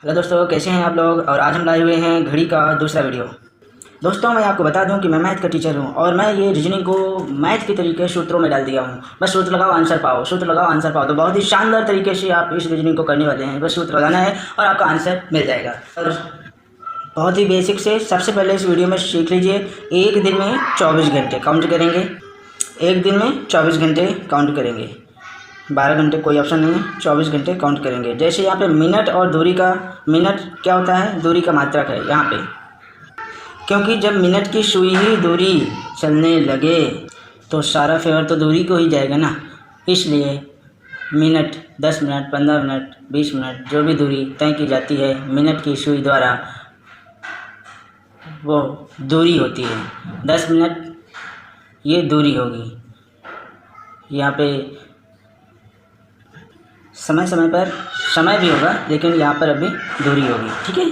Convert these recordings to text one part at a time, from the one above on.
Hello दोस्तों, कैसे हैं आप लोग। और आज हम लाए हुए हैं घड़ी का दूसरा वीडियो। दोस्तों, मैं आपको बता दूं कि मैं मैथ का टीचर हूं और मैं ये रीजनिंग को मैथ के तरीके सूत्रों में डाल दिया हूं। बस सूत्र लगाओ आंसर पाओ, सूत्र लगाओ आंसर पाओ। तो बहुत ही शानदार तरीके से आप इस रीजनिंग को करने वाले हैं। बस सूत्र लगाना है और आपका आंसर मिल जाएगा। और बहुत ही बेसिक से सबसे पहले इस वीडियो में सीख लीजिए। एक दिन में 24 घंटे काउंट करेंगे। एक दिन में 24 घंटे काउंट करेंगे। 12 घंटे कोई ऑप्शन नहीं है, 24 घंटे काउंट करेंगे। जैसे यहाँ पे मिनट और दूरी का, मिनट क्या होता है, दूरी का मात्रक है यहाँ पे। क्योंकि जब मिनट की सुई ही दूरी चलने लगे तो सारा फेवर तो दूरी को ही जाएगा ना। इसलिए मिनट 10 मिनट, 15 मिनट, 20 मिनट, जो भी दूरी तय की जाती है मिनट की सुई द्वारा, वो दूरी होती है। 10 मिनट ये दूरी होगी। यहाँ पे समय समय पर समय भी होगा, लेकिन यहाँ पर अभी दूरी होगी। ठीक है,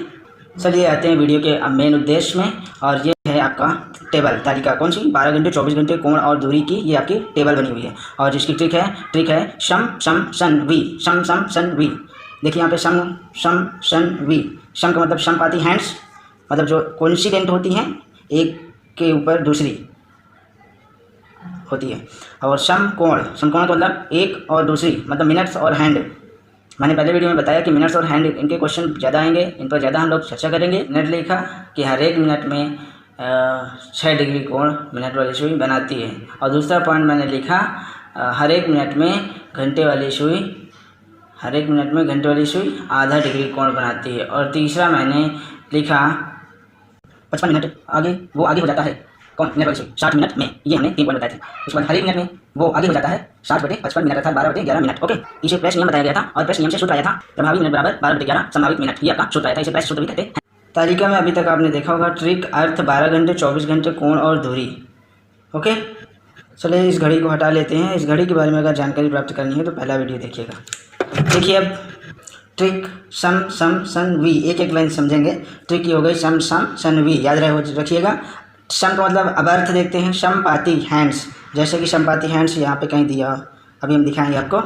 चलिए आते हैं वीडियो के मेन उद्देश्य में। और ये है आपका टेबल, तालिका। कौन सी? 12 घंटे, 24 घंटे, कोण और दूरी की ये आपकी टेबल बनी हुई है। और जिसकी ट्रिक है सम सम सन we, some some sun we. देखिए यहाँ पे सम सम सन वी। सम का मतलब समपाती हैंड्स, मतलब जो कोइंसिडेंट होती हैं, एक के ऊपर दूसरी होती है। और समकोण का मतलब एक और दूसरी, मतलब मिनट्स और हैंड। मैंने पहले वीडियो में बताया कि मिनट्स और हैंड, इनके क्वेश्चन ज़्यादा आएंगे, इन पर ज़्यादा हम लोग चर्चा करेंगे। मिनट लिखा कि हर एक मिनट में 6 डिग्री कोण मिनट वाली सुई बनाती है। और दूसरा पॉइंट मैंने लिखा हर एक मिनट में घंटे वाली सुई, हर एक मिनट में घंटे वाली सुई आधा डिग्री कोण बनाती है। और तीसरा मैंने लिखा 55 मिनट वो आगे हो जाता है। कौन? मिनट वाली सुई 60 मिनट में। ये हमने 3 पॉइंट बताए थे। उसके बाद हर एक मिनट में वो आगे हो जाता है 60/55 मिनट, अर्थात 12/11 मिनट। ओके, इसे प्रेस नियम बताया गया था और प्रेस नियम से सूत्र आया था प्रभावी मिनट बराबर 12/11 संभावित मिनट। ये आपका सूत्र आया था, इसे प्रेस सूत्र भी कहते हैं। तालिका में अभी तक आपने देखा होगा ट्रिक, अर्थ 12 घंटे, 24 घंटे, कोण और दूरी। ओके, चलिए इस घड़ी को हटा लेते हैं। इस घड़ी के बारे में अगर जानकारी प्राप्त करनी है तो पहला वीडियो देखिएगा। देखिए अब trick some some sun we, एक एक लाइन समझेंगे। ट्रिक ये हो गई सम सम सन वी, याद रखिएगा। सम का मतलब अब अर्थ देखते हैं, समपाती हैंड्स। जैसे कि समपाती हैंड्स यहाँ पे कहीं दिया, अभी हम दिखाएंगे आपको।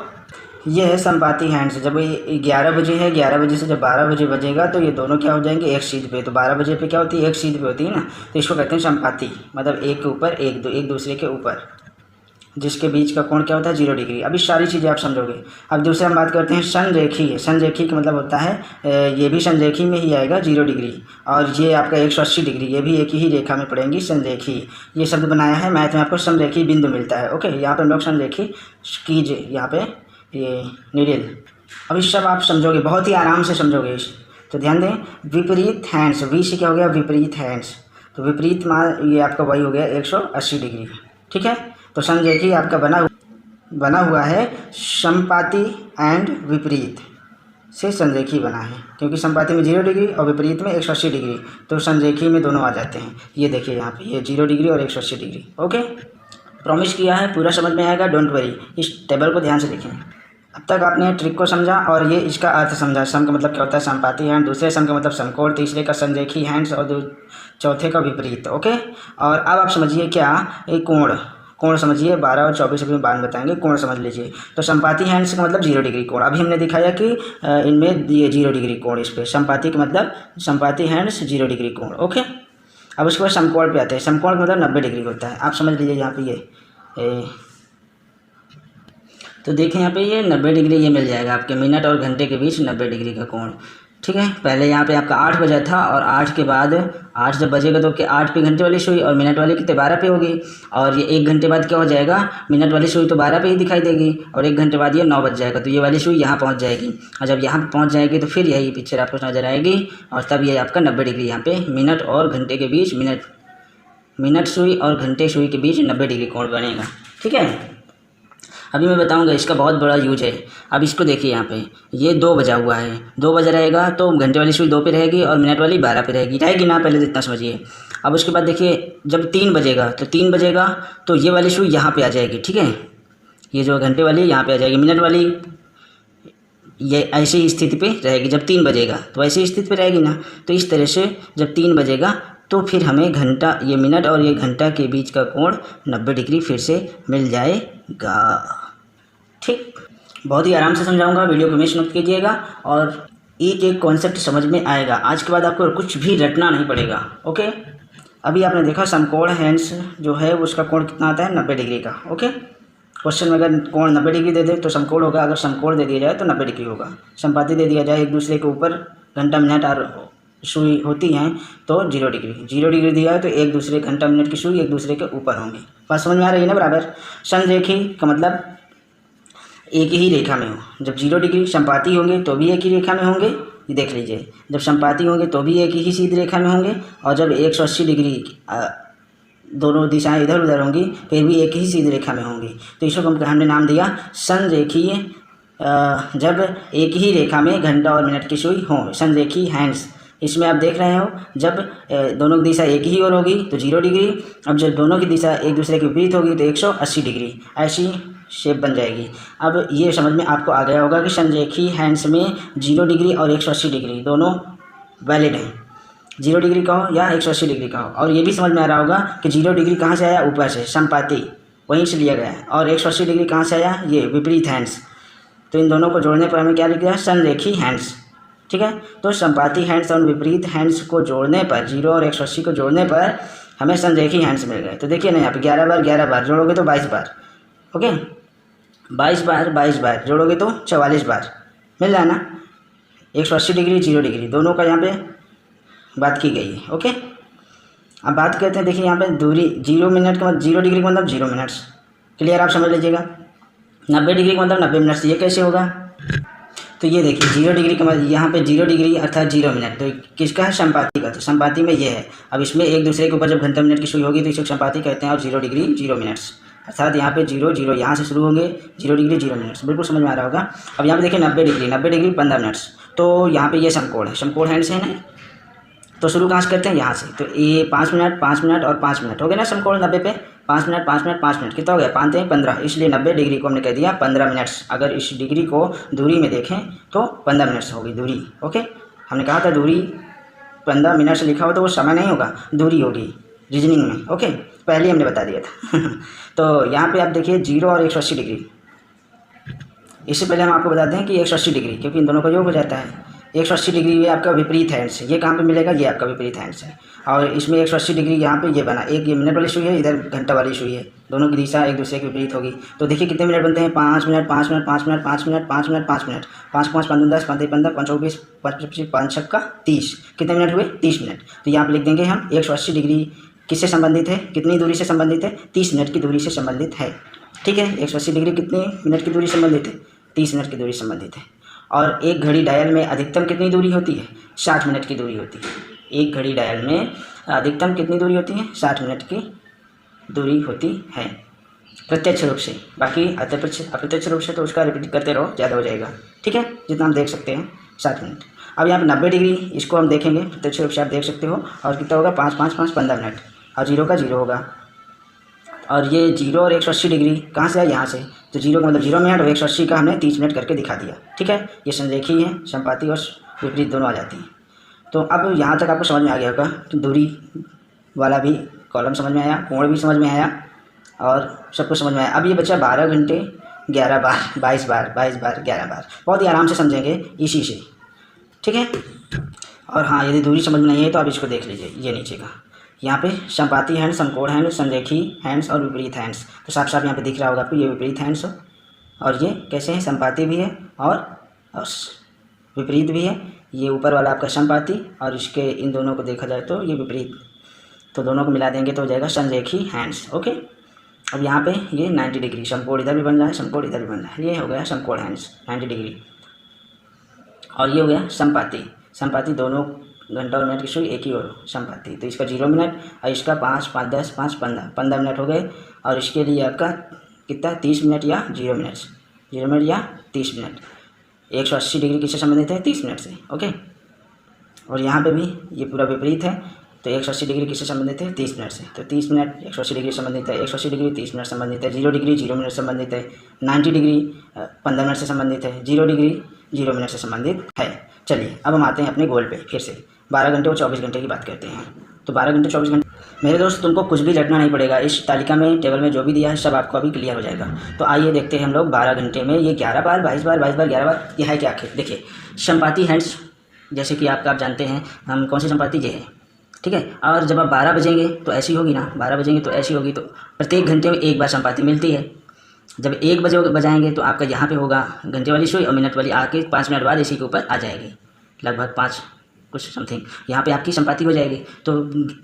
ये है समपाती हैंड्स। जब ये 11 बजे है, 11 बजे से जब 12 बजे बजेगा तो ये दोनों क्या हो जाएंगे, एक सीध पे। तो 12 बजे पे क्या होती है, एक सीध पे होती है ना। तो इसको कहते हैं समपाती, मतलब एक के ऊपर एक दूसरे के ऊपर, जिसके बीच का कोण क्या होता है, 0 डिग्री। अभी सारी चीज़ें आप समझोगे। अब दूसरा हम बात करते हैं संरेखी। संरेखी का मतलब होता है ये भी संरेखी में ही आएगा 0 डिग्री। और ये आपका 180 डिग्री, ये भी एक ही रेखा में पड़ेंगी, संरेखी। ये शब्द बनाया है मैथ में, आपको संरेखी बिंदु मिलता है। ओके, यहाँ पे हम लोग संरेखी कीजिए, यहाँ पे ये नीडल। अब इस सब आप समझोगे, बहुत ही आराम से समझोगे। तो ध्यान दें, विपरीत हैंड्स, वी से क्या हो गया, विपरीत हैंड्स। तो विपरीत मान ये आपका वही हो गया 180 डिग्री। ठीक है, तो संरेखी आपका बना हुआ है समपाती एंड विपरीत से संरेखी बना है। क्योंकि समपाती में 0 डिग्री और विपरीत में 180 डिग्री, तो संरेखी में दोनों आ जाते हैं। ये देखिए यहाँ पे ये 0 डिग्री और 180 डिग्री। ओके, प्रॉमिस किया है, पूरा समझ में आएगा, डोंट वरी। इस टेबल को ध्यान से देखें। अब तक आपने ट्रिक को समझा और ये इसका अर्थ समझा। सम का मतलब क्या होता है, समपाती हैंड। दूसरे सम का मतलब समकोण। तीसरे का संरेखी हैंड्स और चौथे का विपरीत। ओके, और अब आप समझिए क्या, एक कोण समझिए। 12 और 24 अभी बाद में बताएंगे। कोण समझ लीजिए। तो समपाती हैंड्स का मतलब 0 डिग्री कोण। अभी हमने दिखाया कि इनमें ये 0 डिग्री कोण, इस पर समपाती का मतलब समपाती हैंड्स 0 डिग्री कोण। ओके, अब उसके बाद समकोण पे आते हैं। समकोण का मतलब 90 डिग्री होता है। आप समझ लीजिए यहाँ पे ये तो देखें यहाँ पे ये 90 डिग्री ये मिल जाएगा आपके मिनट और घंटे के बीच 90 डिग्री का कोण। ठीक है, पहले यहाँ पे आपका 8 बजा था और 8 के बाद 8 जब बजेगा तो कि 8 पे घंटे वाली सुई और मिनट वाली कितने 12 पे होगी। और ये 1 घंटे बाद क्या हो जाएगा, मिनट वाली सुई तो 12 पे ही दिखाई देगी और 1 घंटे बाद ये 9 बज जाएगा। तो ये वाली सुई यहाँ पहुँच जाएगी और जब यहाँ पहुँच जाएगी तो फिर यही पिक्चर आपको नजर आएगी। और तब ये आपका 90 डिग्री यहाँ पे मिनट और घंटे के बीच, मिनट सुई और घंटे सुई के बीच 90 डिग्री कोण बनेगा। ठीक है, अभी मैं बताऊंगा, इसका बहुत बड़ा यूज है। अब इसको देखिए, यहाँ पे ये 2 बजा हुआ है, 2 बजा रहेगा तो घंटे वाली सुई 2 पे रहेगी और मिनट वाली 12 पे रहेगी ना, पहले इतना समझिए। अब उसके बाद देखिए जब 3 बजेगा तो 3 बजेगा तो ये वाली सुई यहाँ पे आ जाएगी। ठीक है, ये जो घंटे वाली यहाँ पे आ जाएगी, मिनट वाली ये ऐसी स्थिति पे रहेगी। जब 3 बजेगा तो ऐसी स्थिति पे रहेगी ना। तो इस तरह से जब 3 बजेगा तो फिर हमें घंटा, ये मिनट और ये घंटा के बीच का कोण 90 डिग्री फिर से मिल जाएगा। ठीक, बहुत ही आराम से समझाऊंगा, वीडियो को मिस मत कीजिएगा। और एक एक कॉन्सेप्ट समझ में आएगा। आज के बाद आपको कुछ भी रटना नहीं पड़ेगा। ओके, अभी आपने देखा समकोण हैंड्स जो है उसका कोण कितना आता है 90 डिग्री का। ओके, क्वेश्चन में अगर कोण 90 डिग्री दे दे तो समकोण होगा, अगर समकोण दे दिया जाए तो 90 डिग्री होगा। संपाति दे दिया जाए एक दूसरे के ऊपर घंटा मिनट और सुई होती हैं तो 0 डिग्री। 0 डिग्री दिया है तो एक दूसरे घंटा मिनट की सुई एक दूसरे के ऊपर होंगी। बात समझ में आ रही है ना बराबर। संरेखी का मतलब एक ही रेखा में हो। जब 0 डिग्री संपाति होंगे तो भी एक ही रेखा में होंगे, ये देख लीजिए। जब संपाति होंगे तो भी एक ही सीधी रेखा में होंगे, और जब 180 डिग्री दोनों दिशाएं इधर उधर होंगी फिर भी एक ही सीधी रेखा में होंगी। तो इसको हमने नाम दिया संरेखीय। जब एक ही रेखा में घंटा और मिनट की सुई हो, संरेखी हैंड्स। इसमें आप देख रहे हो जब दोनों की दिशा एक ही ओर होगी तो 0 डिग्री, अब जब दोनों की दिशा एक दूसरे के विपरीत होगी तो 180 डिग्री, ऐसी शेप बन जाएगी। अब ये समझ में आपको आ गया होगा कि संरेखी हैंड्स में 0 डिग्री और 180 डिग्री दोनों वैलिड हैं। 0 डिग्री का हो या 180 डिग्री का हो। और ये भी समझ में आ रहा होगा कि 0 डिग्री कहाँ से आया, ऊपर से, संपाति वहीं से लिया गया है। और 180 डिग्री कहाँ से आया, ये विपरीत हैंड्स। तो इन दोनों को जोड़ने पर हमें क्या लिख दिया, संरेखी हैंड्स। ठीक है, तो संपाति हैंड्स और विपरीत हैंड्स को जोड़ने पर, 0 और 180 को जोड़ने पर हमें संरेखी हैंड्स मिल गए। तो देखिए ना यहाँ पे 11 बार जोड़ोगे तो 22 बार। ओके, 22 बार जोड़ोगे तो 44 बार मिल जाए ना। 180 डिग्री 0 डिग्री दोनों का यहाँ पे बात की गई है। ओके, अब बात करते हैं, देखिए यहाँ पे दूरी 0 मिनट का मतलब 0 डिग्री का मतलब 0 मिनट्स। क्लियर, आप समझ लीजिएगा। 90 डिग्री का मतलब 90 मिनट्स। ये कैसे होगा, तो ये देखिए 0 डिग्री का मतलब यहाँ पे 0 डिग्री अर्थात 0 मिनट। तो किसका है, संपाति का। तो संपाति में ये है। अब इसमें एक दूसरे के ऊपर जब घंटा मिनट की सुई होगी तो इसको संपाति कहते हैं। और 0 डिग्री 0 मिनट्स, अर्थात यहाँ पे 0 0 यहाँ से शुरू होंगे, 0 डिग्री 0 मिनट्स। बिल्कुल समझ में आ रहा होगा। अब यहाँ पे देखिए 90 डिग्री 15 मिनट्स। तो यहाँ पे ये समकोण है, समकोण हैंड्स है ना। तो शुरू कहाँ से करते हैं, यहाँ से। तो ये 5 मिनट 5 मिनट और 5 मिनट हो गए ना समकोण 90 पे। 5 मिनट 5 मिनट 5 मिनट कितना हो गया, 5 3 15, इसलिए 90 डिग्री को हमने कह दिया 15 मिनट्स। अगर इस डिग्री को दूरी में देखें तो 15 मिनट्स होगी दूरी। ओके, हमने कहा था दूरी 15 मिनट से लिखा हो तो वो समय नहीं होगा, दूरी होगी रीजनिंग में। ओके, पहले हमने बता दिया था। तो यहाँ पे आप देखिए 0 और 180 डिग्री। इससे पहले हम आपको बताते हैं कि 180 डिग्री, क्योंकि इन दोनों का योग हो जाता है। 180 डिग्री ये आपका विपरीत हैंड्स है। ये कहाँ पे मिलेगा, ये आपका विपरीत हैंड्स है। और इसमें 180 डिग्री यहाँ पे ये बना, एक ये मिनट वाली सुई है, इधर घंटा वाली सुई है। दोनों की दिशा एक दूसरे के विपरीत होगी। तो देखिए कितने मिनट बनते हैं, 5 minute 5 minute 5 minute 5 minute 5 minute 5 minute 5 5 15 10 15 15 5 20 5 25 5 6 का 30। कितने मिनट हुए, 30 मिनट। तो यहाँ पे लिख देंगे हम 180 डिग्री किससे संबंधित है, कितनी दूरी से संबंधित है, 30 मिनट की दूरी से संबंधित है। ठीक है, 180 डिग्री कितने मिनट की दूरी संबंधित है, 30 मिनट की दूरी संबंधित है। और एक घड़ी डायल में अधिकतम कितनी दूरी होती है, 60 मिनट की दूरी होती है। एक घड़ी डायल में अधिकतम कितनी दूरी होती है, 60 मिनट की दूरी होती है प्रत्यक्ष रूप से। बाकी अप्रत्यक्ष रूप से तो उसका रिपीट करते रहो, ज़्यादा हो जाएगा। ठीक है, जितना हम देख सकते हैं 60 मिनट। अब यहाँ पे 90 डिग्री, इसको हम देखेंगे प्रत्यक्ष रूप से, आप देख सकते हो। और कितना होगा, 5 5 5 15 मिनट। और 0 का 0 होगा। और ये 0 और 180 डिग्री कहाँ से है, यहाँ से। तो 0 का मतलब 0 मिनट और 180 का हमने 30 मिनट करके दिखा दिया। ठीक है, ये संरेखी है, संपाति और विपरीत दोनों आ जाती हैं। तो अब यहाँ तक आपको समझ में आ गया होगा कि दूरी वाला भी कॉलम समझ में आया, कोण भी समझ में आया और सब कुछ समझ में आया। अब ये बच्चा 12 घंटे 11 बार 22 बार 22 बार 11 बार, बहुत ही आराम से समझेंगे इसी से। ठीक है, और हाँ, यदि दूरी समझ में नहीं है तो आप इसको देख लीजिए, ये नीचे का यहाँ पे संपाति हैंड्स, समकोण हैंड्स, संरेखी हैंड्स और विपरीत हैंड्स। तो साफ साफ यहाँ पे दिख रहा होगा आपको, ये विपरीत हैंड्स और ये कैसे हैं, संपाति भी है और विपरीत भी है। ये ऊपर वाला आपका संपाति और इसके इन दोनों को देखा जाए तो ये विपरीत। तो दोनों को मिला देंगे तो हो जाएगा संरेखी हैंड्स। ओके, अब यहाँ पे ये 90 डिग्री, समकोण इधर भी बन रहा है, समकोण इधर भी बन रहा है। ये हो गया समकोण हैंड्स 90 डिग्री। और ये हो गया संपाति, संपाति दोनों घंटा और मिनट की सुई एक ही ओर, संपाति। तो इसका 0 मिनट और इसका 5 5 10 5 15 मिनट हो गए। और इसके लिए आपका कितना, 30 मिनट या 0 मिनट, 0 मिनट या 30 मिनट। 180 डिग्री किससे संबंधित है, 30 मिनट से। ओके, और यहाँ पे भी ये पूरा विपरीत है। तो 180 डिग्री किससे संबंधित है, 30 मिनट से। तो 30 मिनट 180 डिग्री संबंधित है, 180 डिग्री 30 मिनट संबंधित है। 0 डिग्री 0 मिनट संबंधित है, 90 डिग्री 15 मिनट से संबंधित है, 0 डिग्री 0 मिनट से संबंधित है। चलिए अब हम आते हैं अपने गोल पे फिर से। 12 घंटे और 24 घंटे की बात करते हैं। तो 12 घंटे 24 घंटे, मेरे दोस्त तुमको कुछ भी रटना नहीं पड़ेगा। इस तालिका में टेबल में जो भी दिया है सब आपको अभी क्लियर हो जाएगा। तो आइए देखते हैं हम लोग 12 घंटे में ये 11 बार 22 बार 22 बार 11 बार ये है क्या आखिर। देखिए संपाति हैंड्स, जैसे कि आप जानते हैं हम कौन सी संपाति ये है, ठीक है। और जब आप 12 बजेंगे तो ऐसी होगी ना, 12 बजेंगे तो ऐसी होगी, तो प्रत्येक घंटे में एक बार संपाति मिलती है। जब 1 बजे बजाएंगे तो आपका यहाँ पे होगा घंटे वाली सुई और मिनट वाली आके 5 मिनट बाद इसी के ऊपर आ जाएगी, लगभग 5 कुछ समथिंग यहाँ पे आपकी संपाति हो जाएगी। तो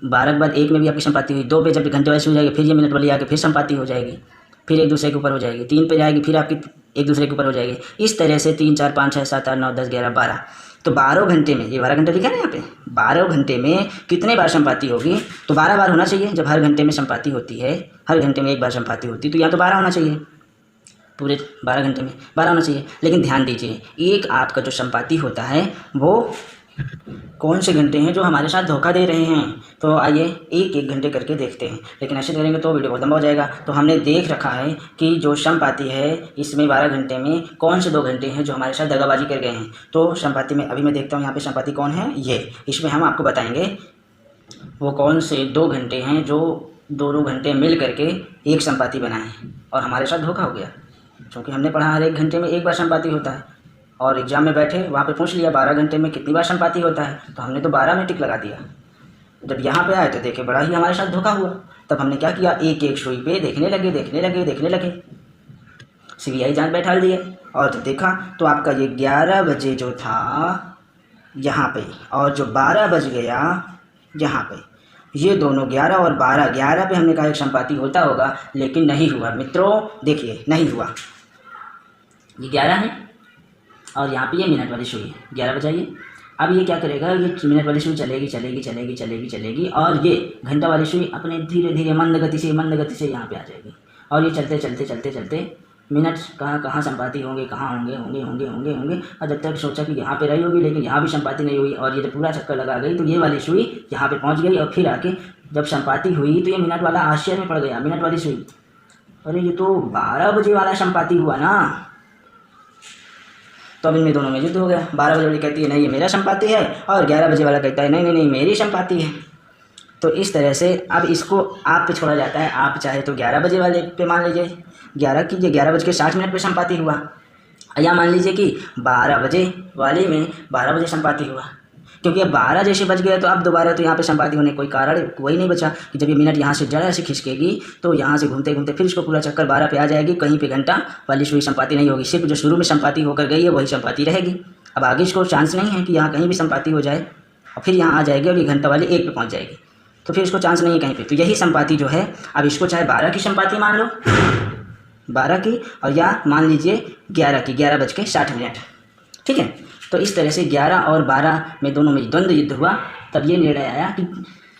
12 के बाद 1 में भी आपकी संपाति हुई, 2 पे जब घंटे वाली सुई हो जाएगी फिर ये मिनट वाली आके फिर संपाति हो जाएगी, फिर एक दूसरे के ऊपर हो जाएगी, 3 पे जाएगी फिर आपकी एक दूसरे के ऊपर हो जाएगी। इस तरह से 3 4 5 6 7 8 9 10 11 12, तो 12 घंटे में, ये 12 घंटे लिखा है ना यहाँ पे, 12 घंटे में कितने बार संपाति होगी, तो 12 बार होना चाहिए। जब हर घंटे में संपाति होती है, हर घंटे में एक बार संपाति होती है, तो यहाँ तो 12 होना चाहिए, पूरे 12 घंटे में 12 होना चाहिए। लेकिन ध्यान दीजिए, एक आपका जो संपाति होता है वो कौन से घंटे हैं जो हमारे साथ धोखा दे रहे हैं। तो आइए एक एक घंटे करके देखते हैं, लेकिन ऐसे करेंगे तो वीडियो बहुत लंबा हो जाएगा। तो हमने देख रखा है कि जो संपाति है इसमें 12 घंटे में कौन से 2 घंटे हैं जो हमारे साथ दगाबाजी कर गए हैं। तो संपाति में अभी मैं देखता हूँ यहाँ पे संपाति कौन है, ये, इसमें हम आपको बताएंगे वो कौन से 2 घंटे हैं जो दोनों घंटे मिल करके एक संपाति बनाए और हमारे साथ धोखा हो गया। क्योंकि हमने पढ़ा हर एक घंटे में एक बार संपाति होता है, और एग्जाम में बैठे वहाँ पे पूछ लिया 12 घंटे में कितनी बार संपाति होता है, तो हमने तो 12 में टिक लगा दिया। जब यहाँ पे आए तो देखे बड़ा ही हमारे साथ धोखा हुआ। तब हमने क्या किया, एक एक सुई पे देखने लगे, सीबीआई जांच बैठा दिए और तो देखा तो आपका ये 11 बजे जो था यहाँ पे और जो 12 बज गया यहाँ पे, ये दोनों 11 और 12, 11 पे हमने कहा एक संपाति होता होगा, लेकिन नहीं हुआ मित्रों। देखिए नहीं हुआ, ये 11 है और यहाँ पे ये मिनट वाली सुई है, 11 बजाइए। अब ये क्या करेगा, ये मिनट वाली सुई चलेगी और ये घंटा वाली सुई अपने धीरे धीरे मंद गति से यहाँ पे आ जाएगी। और ये चलते मिनट कहाँ संपाति होंगे, कहाँ होंगे। और जब तक सोचा कि यहाँ पे रही होगी, लेकिन यहाँ भी संपाति नहीं हुई, और ये जब पूरा चक्कर लगा गई तो ये वाली सुई यहाँ पे पहुँच गई, और फिर आके जब संपाति हुई तो ये मिनट वाला आश्चर्य में पड़ गया, मिनट वाली सुई, अरे ये तो 12 बजे वाला संपाति हुआ ना। तो अब इनमें दोनों में युद्ध हो गया। 12 बजे वाली कहती है नहीं ये मेरा संपाति है, और 11 बजे वाला कहता है नहीं मेरी संपाति है। तो इस तरह से अब इसको आप पे छोड़ा जाता है। आप चाहे तो 11 बजे वाले पे मान लीजिए 11 बज के 60 मिनट पे संपाति हुआ, या मान लीजिए कि 12 बजे वाले में 12 बजे संपाति हुआ, क्योंकि अब 12 जैसे बज गए तो अब दोबारा तो यहाँ पे संपाति होने कोई कारण कोई नहीं बचा कि जब ये मिनट यहाँ से जरा से खिसकेगी तो यहाँ से घूमते फिर इसको पूरा चक्कर 12 पे आ जाएगी, कहीं पे घंटा वाली सुई संपाति नहीं होगी, सिर्फ जो शुरू में संपाति होकर गई है वही संपाति रहेगी। अब आगे इसको चांस नहीं है कि यहाँ कहीं भी संपाति हो जाए, और फिर यहाँ आ जाएगी और ये घंटा वाली 1 पे पहुँच जाएगी, तो फिर इसको चांस नहीं है कहीं पर। तो यही संपाति जो है, अब इसको चाहे 12 की संपाति मान लो, 12 की, और या मान लीजिए 11 की, 11 बज के 60 मिनट, ठीक है। तो इस तरह से 11 और 12 में दोनों में द्वंद्व युद्ध हुआ। तब ये निर्णय आया कि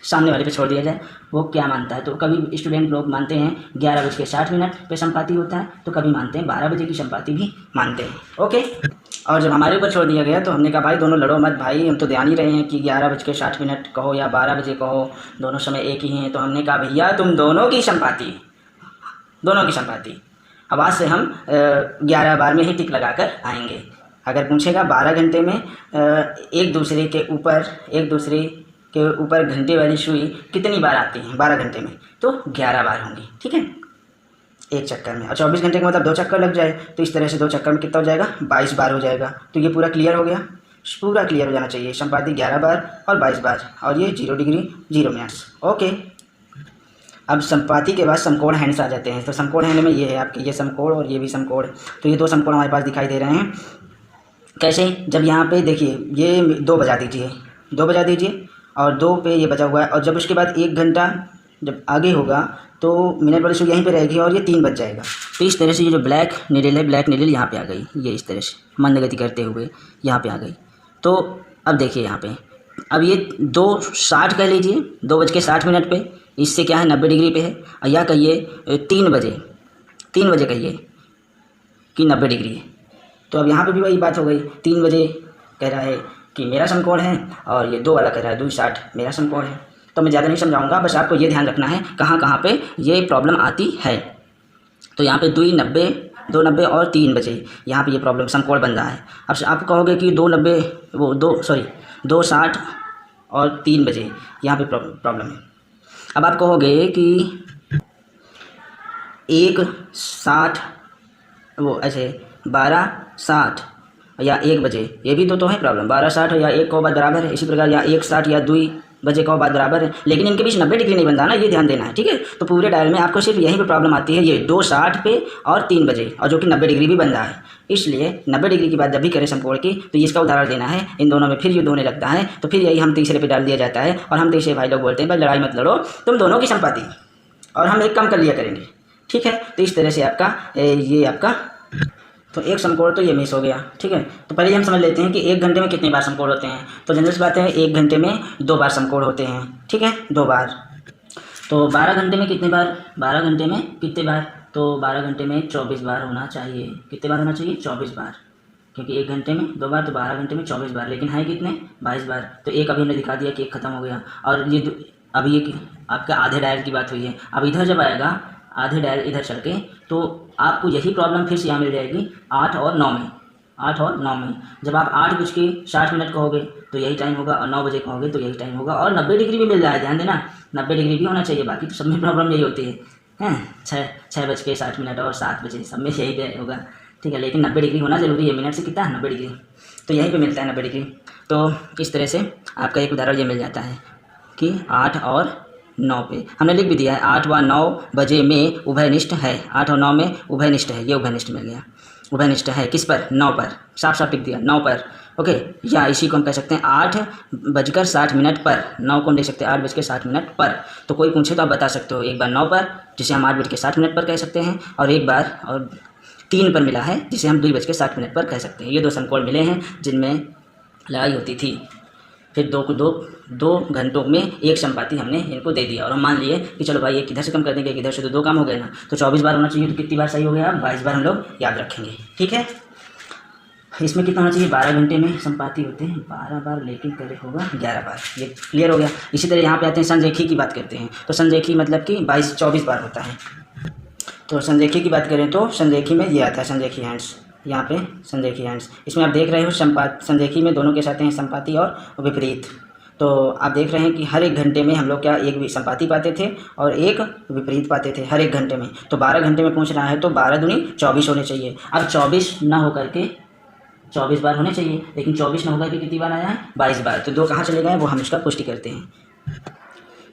सामने वाले पे छोड़ दिया जाए, वो क्या मानता है। तो कभी स्टूडेंट लोग मानते हैं 11 बज के 60 मिनट पे संपाति होता है, तो कभी मानते हैं 12 बजे की संपाति भी मानते हैं, ओके। और जब हमारे ऊपर छोड़ दिया गया तो हमने कहा भाई दोनों लड़ो मत भाई, हम तो ध्यान ही रहे हैं कि 11 बज के 60 मिनट कहो या 12 बजे कहो, दोनों समय एक ही हैं। तो हमने कहा भैया तुम दोनों की संपाति। अब आज से हम 11 बार में ही टिक लगा कर आएंगे। अगर पूछेगा 12 घंटे में एक दूसरे के ऊपर घंटे वाली सुई कितनी बार आती है 12 घंटे में, तो 11 बार होंगी, ठीक है, एक चक्कर में। और 24 घंटे का मतलब 2 चक्कर लग जाए, तो इस तरह से 2 चक्कर में कितना हो जाएगा, 22 बार हो जाएगा। तो ये पूरा क्लियर हो गया, पूरा क्लियर हो जाना चाहिए। संपाति 11 बार और 22 बार, और ये 0 डिग्री 0 मिनट्स, ओके। अब संपाति के बाद समकोण हैंड्स आ जाते हैं। तो समकोण हैंड में ये है आपके, ये समकोण और ये भी समकोण। तो ये 2 समकोण हमारे पास दिखाई दे रहे हैं। कैसे, जब यहाँ पे देखिए ये 2 बजा दीजिए और 2 पे ये बजा हुआ है, और जब उसके बाद 1 घंटा जब आगे होगा तो मिनट वाली सुई यहीं पे रहेगी और ये 3 बज जाएगा। तो इस तरह से ये जो ब्लैक निडल है, ब्लैक निडल यहाँ पे आ गई, ये इस तरह से मंद गति करते हुए यहाँ पे आ गई। तो अब देखिए यहाँ पे, अब ये 2:60 कह लीजिए, 2 बज के 60 मिनट पे, इससे क्या है 90 डिग्री पे है, और या कहिए 3 बजे कहिए कि 90 डिग्री है। तो अब यहाँ पे भी वही बात हो गई, 3 बजे कह रहा है कि मेरा समकोण है, और ये 2 वाला कह रहा है 2:60 मेरा समकोण है। तो मैं ज़्यादा नहीं समझाऊंगा, बस आपको ये ध्यान रखना है कहाँ पे ये प्रॉब्लम आती है। तो यहाँ पे 2:90 और 3 बजे यहाँ पे ये प्रॉब्लम समकोण बन रहा है। अब आप कहोगे कि 2:60 और 3 बजे यहाँ पे प्रॉब्लम है। अब आप कहोगे कि 1:60 वो ऐसे 12:60 या 1 बजे, ये भी तो है प्रॉब्लम। 12:60 या 1 को बाद बराबर है, इसी प्रकार या 1:60 या 2 बजे को बाद बराबर है, लेकिन इनके बीच 90 डिग्री नहीं बनता ना, ये ध्यान देना है, ठीक है। तो पूरे डायल में आपको सिर्फ यहीं पे प्रॉब्लम आती है, ये 2:60 पे और 3 बजे, और जो कि 90 डिग्री भी बन रहा है। इसलिए 90 डिग्री की बात जब भी करें समकोण की, तो इसका उदाहरण देना है, इन दोनों में फिर युद्ध होने लगता है, तो फिर यही हम तीसरे पे डाल दिया जाता है, और हम तीसरे भाई लोग बोलते हैं भाई लड़ाई मत लड़ो, तुम दोनों की संपाति, और हम एक कम कर लिया करेंगे, ठीक है। तो इस तरह से आपका ये आपका तो एक समकोण तो ये मिस हो गया, ठीक है। तो पहले हम समझ लेते हैं कि 1 घंटे में कितनी बार समकोण होते हैं। तो जनरल सी बात है, 1 घंटे में 2 बार समकोण होते हैं, ठीक है, 2 बार। तो 12 घंटे में कितने बार, 12 घंटे में कितने बार, तो 12 घंटे में 24 बार होना चाहिए। कितने बार होना चाहिए, 24 बार, क्योंकि 1 घंटे में 2 बार, तो 12 घंटे में 24 बार, लेकिन है कितने, 22 बार। तो एक अभी हमने दिखा दिया कि एक खत्म हो गया, और ये अभी ये आपका आधे डायल की बात हुई है। अब इधर जब आएगा आधे डायल इधर चल के, तो आपको यही प्रॉब्लम फिर से यहाँ मिल जाएगी 8 और 9 में, 8 और 9 में। जब आप 8:60 कहोगे तो यही टाइम होगा, और 9 बजे कहोगे तो यही टाइम होगा, और 90 डिग्री भी मिल रहा है, ध्यान देना 90 डिग्री भी होना चाहिए, बाकी तो सब में प्रॉब्लम यही होती है, हैं 6:60 और 7 बजे सब में यही होगा, ठीक है। लेकिन 90 डिग्री होना जरूरी है, मिनट से कितना है 90 डिग्री, तो यहीं पर मिलता है 90 डिग्री। तो इस तरह से आपका एक उदाहरण ये मिल जाता है कि 8 और 9 पे हमने लिख भी दिया है, 8 व 9 बजे में उभयनिष्ठ है, 8 और 9 में उभयनिष्ठ है, ये उभयनिष्ठ मिल गया, उभयनिष्ठ है किस पर, 9 पर, साफ साफ लिख दिया 9 पर, ओके। या इसी को हम कह सकते हैं 8:60 पर, 9 को हम लिख सकते हैं 8:60 पर। तो कोई पूछे तो आप बता सकते हो, एक बार 9 पर जिसे हम 8:60 पर कह सकते हैं, और एक बार और 3 पर मिला है जिसे हम 2:60 पर कह सकते हैं। ये 2 समकोण मिले हैं जिनमें लड़ाई होती थी, फिर दो घंटों में एक संपाति हमने इनको दे दिया, और हम मान लिए कि चलो भाई एक इधर से कम कर देंगे, एक इधर से, तो 2 काम हो गए ना। तो 24 बार होना चाहिए, तो कितनी बार सही हो गया, 22 बार हम लोग याद रखेंगे, ठीक है। इसमें कितना होना चाहिए, 12 घंटे में संपाति होते हैं 12 बार, लेकिन करे होगा 11 बार, ये क्लियर हो गया। इसी तरह यहाँ पे आते हैं संरेखी की बात करते हैं। तो संरेखी मतलब कि 24 बार होता है। तो संरेखी की बात करें तो संरेखी में ये आता है संरेखी हैंड्स, यहाँ पे संरेखी हैंड्स, इसमें आप देख रहे हो संरेखी में दोनों के साथ हैं संपाति और विपरीत। तो आप देख रहे हैं कि हर एक घंटे में हम लोग क्या एक भी संपाति पाते थे और एक विपरीत पाते थे हर एक घंटे में। तो 12 घंटे में पूछ रहा है तो 12 दूनी 24 होने चाहिए। अब 24 ना होकर के 24 बार होने चाहिए, लेकिन 24 ना होकर के कितनी बार आया है, 22 बार। तो 2 कहाँ चले गए वो हम इसका पुष्टि करते हैं।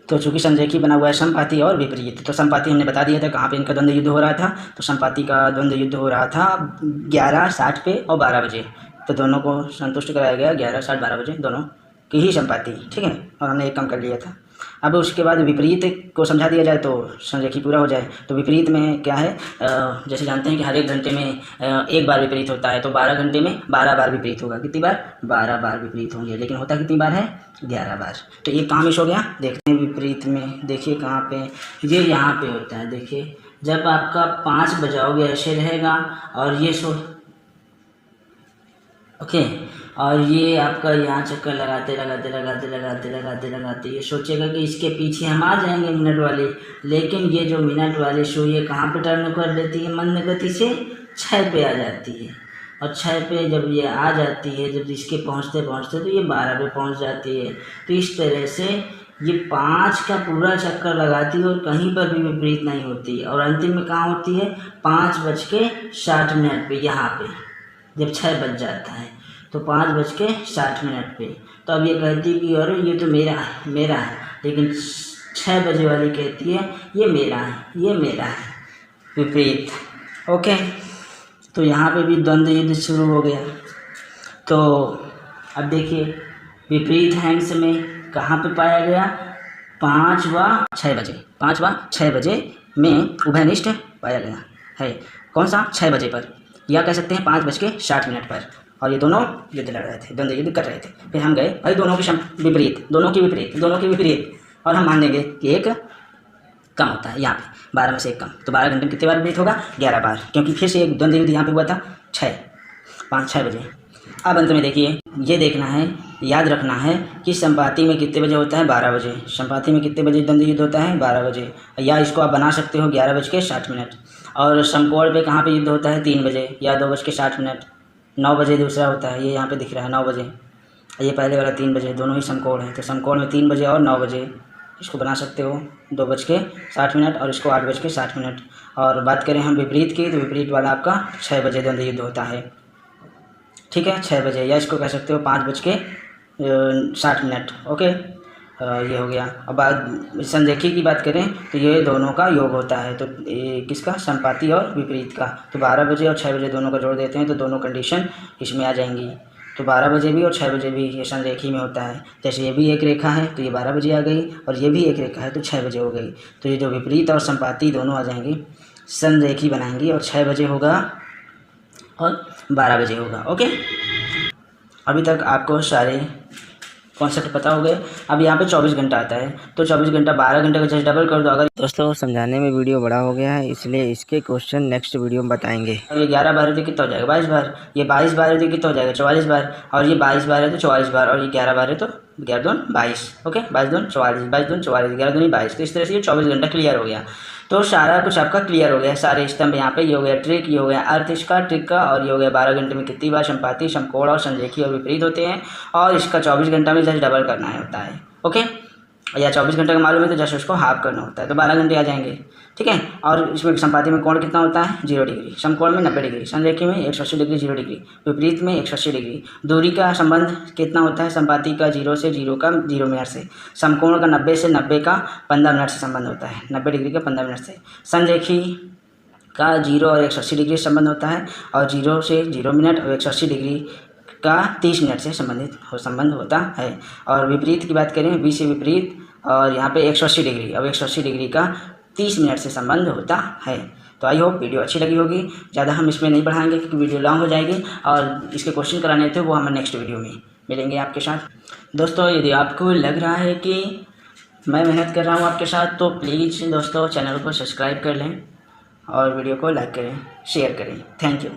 तो चूँकि संरेखी बना हुआ है संपाति और विपरीत, तो संपाति हमने बता दिया था कहाँ पे इनका द्वंद्व युद्ध हो रहा था। तो संपाति का द्वंद्व युद्ध हो रहा था 11:60 पे और 12 बजे। तो दोनों को संतुष्ट कराया गया 11:60 12 बजे दोनों की ही संपाति, ठीक है, और हमने एक कम कर लिया था। अब उसके बाद विपरीत को समझा दिया जाए तो संरेखी पूरा हो जाए। तो विपरीत में क्या है, जैसे जानते हैं कि हर एक घंटे में एक बार विपरीत होता है, तो 12 घंटे में 12 बार विपरीत होगा। कितनी बार, 12 बार विपरीत होंगे, लेकिन होता कितनी बार है, 11 बार। तो ये कहाँ मिस हो गया, देखते हैं विपरीत में, देखिए कहाँ पे, ये यहाँ पे होता है। देखिए जब आपका 5 बजाओगे ऐसे रहेगा और ये ओके, और ये आपका यहाँ चक्कर लगाते लगाते लगाते लगाते लगाते लगाते ये सोचेगा कि इसके पीछे हम आ जाएंगे मिनट वाले, लेकिन ये जो मिनट वाले शो ये कहाँ पे टर्न कर लेती है, मंद गति से 6 पे आ जाती है। और 6 पे जब ये आ जाती है, जब इसके पहुँचते पहुँचते तो ये 12 पे पहुँच जाती है। तो इस तरह से ये 5 का पूरा चक्कर लगाती है और कहीं पर भी विपरीत नहीं होती है। और अंतिम में कहाँ होती है, 5:60 पे, यहाँ पे जब 6 बज जाता है तो 5:60 पे। तो अब ये कहती है कि अरे ये तो मेरा है मेरा है, लेकिन 6 बजे वाली कहती है ये मेरा है ये मेरा है, विपरीत। ओके, तो यहाँ पे भी द्वंद्व युद्ध शुरू हो गया। तो अब देखिए विपरीत हैंड्स में कहाँ पे पाया गया, 5 व 6 बजे, 5 व 6 बजे में उभयनिष्ठ पाया गया है। कौन सा, 6 बजे पर, या कह सकते हैं 5:60 पर। और ये दोनों युद्ध लड़ रहे थे, द्वंद्व युद्ध कर रहे थे। फिर हम गए भाई दोनों की विपरीत, दोनों की विपरीत, दोनों की विपरीत, और हम मान लेंगे कि एक कम होता है यहाँ पे, 12 में से एक कम। तो 12 घंटे में कितने बार विपरीत होगा, 11 बार, क्योंकि फिर से एक द्वंद्व युद्ध यहाँ पे हुआ था 5-6 बजे। अब अंत में देखिए, ये देखना है, याद रखना है कि संपाति में कितने बजे होता है, 12 बजे। संपाति में कितने बजे द्वंद्व युद्ध होता है, 12 बजे, या इसको आप बना सकते हो 11:60। और समकोण पे कहाँ पे युद्ध होता है, 3 बजे या 2:60। 9 बजे दूसरा होता है, ये यहाँ पे दिख रहा है 9 बजे, ये पहले वाला 3 बजे, दोनों ही समकोण हैं। तो समकोण में 3 बजे और 9 बजे, इसको बना सकते हो 2:60 और इसको 8:60। और बात करें हम विपरीत की, तो विपरीत वाला आपका 6 बजे द्वंद्व युद्ध होता है, ठीक। ठीक है, 6 बजे, या इसको कह सकते हो 5:60। ओके, ये हो गया। अब बात संरेखी की बात करें तो ये दोनों का योग होता है, तो किसका, संपाती और विपरीत का। तो 12 बजे और 6 बजे दोनों का जोड़ देते हैं तो दोनों कंडीशन इसमें आ जाएंगी। तो 12 बजे भी और 6 बजे भी ये संरेखी में होता है। जैसे ये भी एक रेखा है तो ये 12 बजे आ गई, और ये भी एक रेखा है तो 6 बजे हो गई। तो ये जो विपरीत और संपाती दोनों आ जाएंगी, संरेखी बनाएंगी, और 6 बजे होगा और 12 बजे होगा। ओके, अभी तक आपको सारे कॉन्सेप्ट पता हो गए। अब यहाँ पे 24 घंटा आता है, तो 24 घंटा 12 घंटे का जस्ट डबल कर दो। अगर दोस्तों समझाने में वीडियो बड़ा हो गया है, इसलिए इसके क्वेश्चन नेक्स्ट वीडियो में बताएंगे। ये 11 बार है तो कितना हो जाएगा, 22 बार। ये 22 बार है तो कितना हो जाएगा, 44 बार। और ये 22 बार है तो 44 बार, और ये 11 बार है तो 11 दून 22। ओके, 22 दून 44, 22 दून 44, 11 दूनी 22। तो इस तरह से ये 24 घंटा क्लियर हो गया। तो सारा कुछ आपका क्लियर हो गया, सारे स्तंभ यहाँ पे। ये हो गया ट्रिक, ये हो गया अर्थ इसका, ट्रिक का। और ये हो गया 12 घंटे में कितनी बार संपाती, समकोण और संरेखी और विपरीत होते हैं। और इसका 24 घंटा में जस्ट डबल करना होता है। ओके, या 24 घंटे का मालूम है तो जस्ट उसको हाफ करना होता है, तो 12 घंटे आ जाएंगे। ठीक है, और इसमें संपाती में कोण कितना होता है, 0 डिग्री, समकोण में 90 डिग्री, संरेखी में 180 डिग्री 0 डिग्री, विपरीत में 180 डिग्री। दूरी का संबंध कितना होता है, संपाती का 0 से 0 का 0 मिनट से, समकोण का 90 से 90 का 15 मिनट से संबंध होता है, 90 डिग्री का 15 मिनट से। संरेखी का 0 और 180 डिग्री संबंध होता है, और 0 से 0 मिनट और 180 डिग्री का 30 मिनट से संबंध होता है। और विपरीत की बात करें, बी से विपरीत, और यहाँ पे 180 डिग्री, अब 180 डिग्री का 30 मिनट से संबंध होता है। तो आई होप वीडियो अच्छी लगी होगी। ज़्यादा हम इसमें नहीं बढ़ाएंगे क्योंकि वीडियो लॉन्ग हो जाएगी, और इसके क्वेश्चन कराने थे वो हम नेक्स्ट वीडियो में मिलेंगे आपके साथ। दोस्तों यदि आपको लग रहा है कि मैं मेहनत कर रहा हूँ आपके साथ, तो प्लीज़ दोस्तों चैनल को सब्सक्राइब कर लें और वीडियो को लाइक करें, शेयर करें। Thank you.